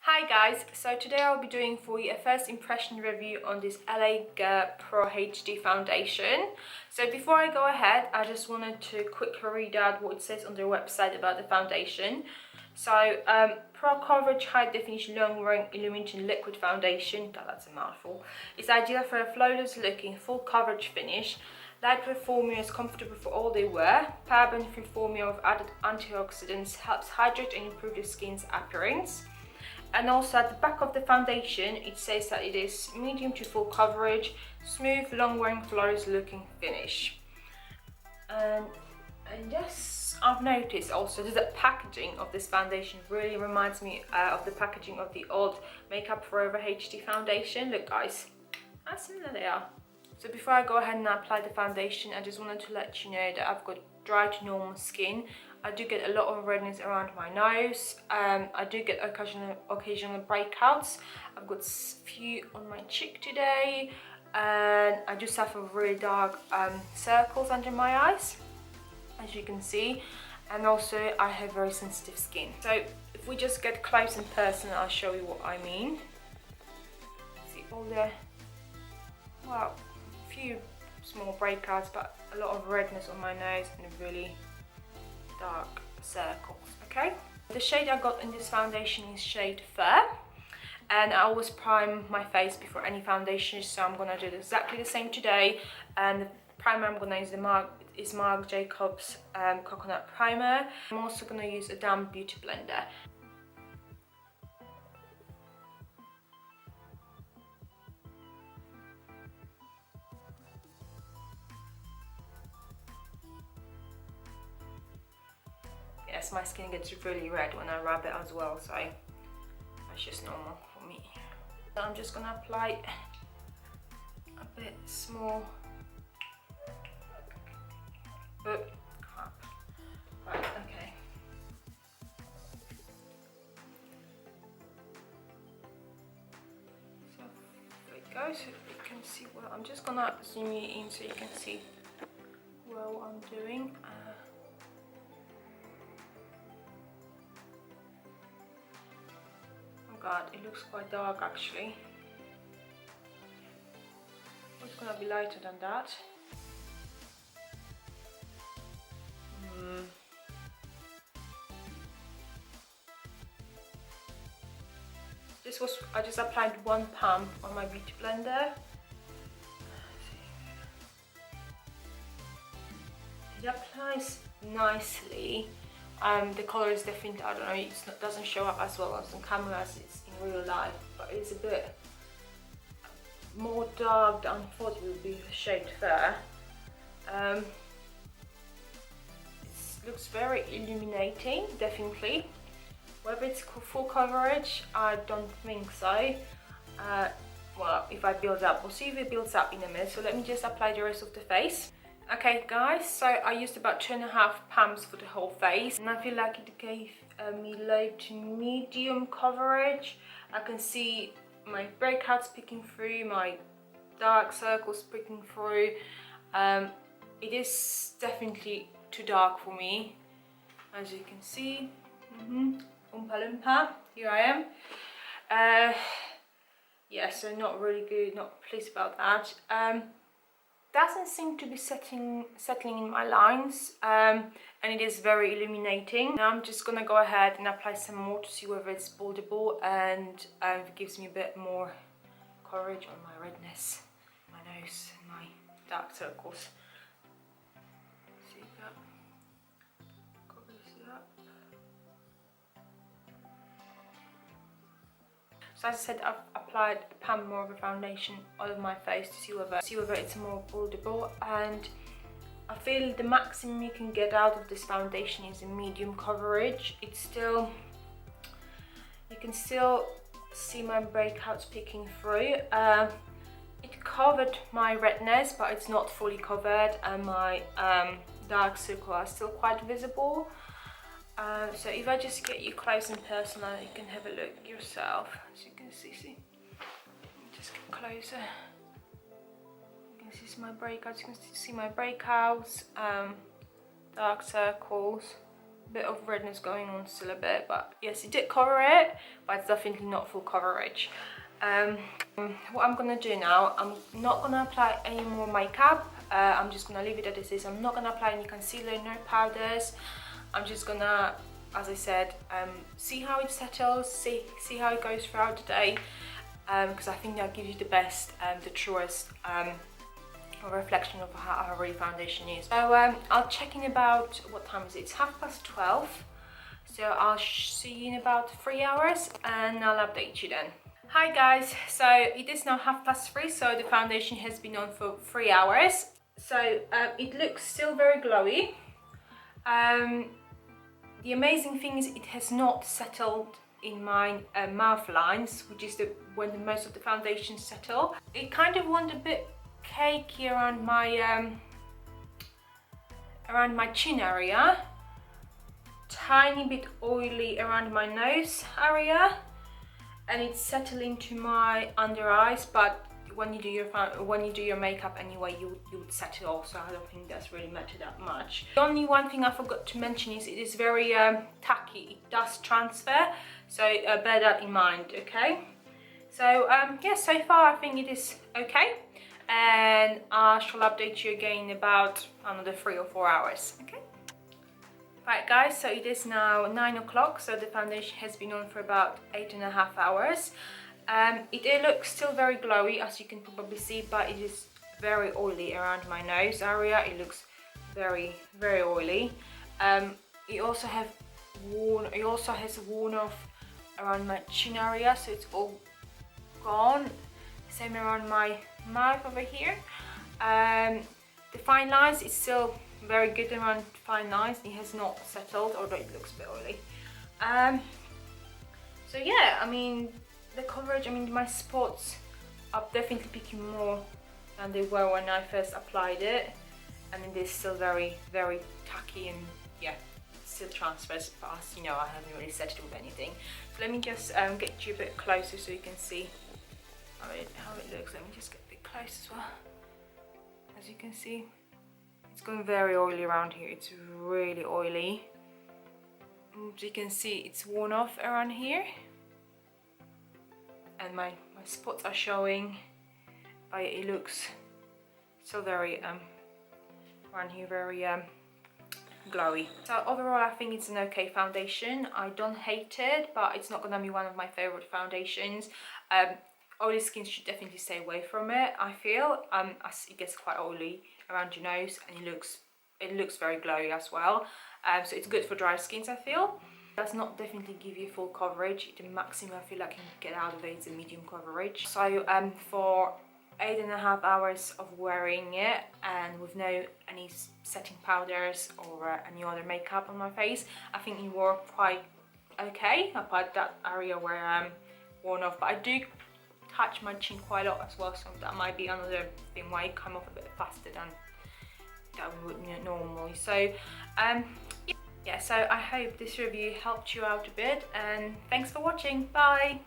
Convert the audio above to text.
Hi guys, so today I'll be doing for you a first impression review on this LA Girl Pro HD foundation. So before I go ahead, I just wanted to quickly read out what it says on their website about the foundation. So, Pro Coverage High Definition Long Wearing Illuminating Liquid Foundation, God that's a mouthful, is ideal for a flawless looking full coverage finish. Lightweight formula is comfortable for all day wear. Paraben-free formula of added antioxidants helps hydrate and improve the skin's appearance. And also at the back of the foundation, it says that it is medium to full coverage, smooth, long-wearing, flawless looking finish. And yes, I've noticed also that the packaging of this foundation really reminds me of the packaging of the old Makeup Forever HD foundation. Look guys, how similar they are. So before I go ahead and apply the foundation, I just wanted to let you know that I've got dry to normal skin. I do get a lot of redness around my nose. I do get occasional breakouts. I've got a few on my cheek today, and I just have a really dark circles under my eyes, as you can see. And also I have very sensitive skin. So if we just get close in person, I'll show you what I mean. See all the, well, a few small breakouts, but a lot of redness on my nose and really dark circles. Okay, the shade I got in this foundation is shade Fair, and I always prime my face before any foundation, so I'm gonna do exactly the same today. And the primer I'm gonna use is Marc Jacobs Coconut Primer. I'm also gonna use a damp beauty blender. Yes, my skin gets really red when I rub it as well, so that's just normal for me. So I'm just gonna apply a bit small. Right, okay. So there it goes. So you can see what I'm just gonna zoom you in so you can see what I'm doing. Oh god, it looks quite dark actually. It's gonna be lighter than that. I just applied one pump on my beauty blender. It applies nicely. The color is definitely, I don't know, it doesn't show up as well as on camera as it's in real life, but it's a bit more dark than I thought it would be the shade Fair. It looks very illuminating, definitely. Whether it's full coverage, I don't think so. Well, if I build up, we'll see if it builds up in a minute. So let me just apply the rest of the face. Okay guys, so I used about 2.5 pumps for the whole face, and I feel like it gave me low to medium coverage. I can see my breakouts peeking through, my dark circles peeking through. It is definitely too dark for me, as you can see. Oompa Loompa, here I am. Yeah, so not really good, not pleased about that. Doesn't seem to be settling in my lines, and it is very illuminating. Now I'm just gonna go ahead and apply some more to see whether it's buildable and if it gives me a bit more coverage on my redness, my nose and my dark circles. See that? Covers it up. So as I said, I've applied a pump more of a foundation all over my face to see whether it's more buildable, and I feel the maximum you can get out of this foundation is a medium coverage. It's still, you can still see my breakouts peeking through. It covered my redness, but it's not fully covered, and my dark circles are still quite visible. So if I just get you close and personal, you can have a look yourself. As you can see, just get closer. You can see my breakouts. You can see my breakouts, dark circles, bit of redness going on still a bit, but yes, it did cover it, but it's definitely not full coverage. What I'm gonna do now, I'm not gonna apply any more makeup. I'm just gonna leave it as it is. I'm not gonna apply any concealer, no powders. I'm just gonna, as I said, see how it settles, see how it goes throughout the day, because I think that gives you the best and the truest a reflection of how real foundation is. So I'll check in about, what time is it? It's 12:30. So I'll see you in about 3 hours and I'll update you then. Hi guys, so it is now 3:30, so the foundation has been on for 3 hours. So it looks still very glowy. The amazing thing is it has not settled in my mouth lines, which is when most of the foundations settle. It kind of went a bit cakey around my chin area, tiny bit oily around my nose area, and it's settling to my under eyes. But when you do your makeup anyway, you would set it off, so I don't think that's really mattered that much. The only one thing I forgot to mention is it is very tacky. It does transfer, so bear that in mind, okay? So yeah, so far I think it is okay, and I shall update you again in about another 3 or 4 hours, okay? Right guys, so it is now 9 o'clock, so the foundation has been on for about 8.5 hours. It looks still very glowy, as you can probably see, but it is very oily around my nose area. It looks very, very oily. It also has worn off around my chin area, so it's all gone. Same around my mouth over here. The fine lines is still very good around fine lines. It has not settled, although it looks a bit oily. So yeah, I mean, the coverage, I mean, my spots are definitely picking more than they were when I first applied it. I mean, they're still very, very tacky, and yeah, still transfers fast. You know, I haven't really set it with anything. So let me just get you a bit closer so you can see how it looks. Let me just get a bit close as well. As you can see, it's going very oily around here. It's really oily. As you can see, it's worn off around here, and my spots are showing, but it looks still very around here, very glowy. So overall, I think it's an okay foundation. I don't hate it, but it's not gonna be one of my favorite foundations. Oily skin should definitely stay away from it, I feel, as it gets quite oily around your nose, and it looks very glowy as well. So it's good for dry skins, I feel. It does not definitely give you full coverage. The maximum I feel like you can get out of it is a medium coverage. So for 8.5 hours of wearing it, and with any setting powders or any other makeup on my face, I think it wore quite okay, apart that area where I'm worn off. But I do touch my chin quite a lot as well, so that might be another thing why it come off a bit faster than we would normally. So yeah, so I hope this review helped you out a bit, and thanks for watching. Bye.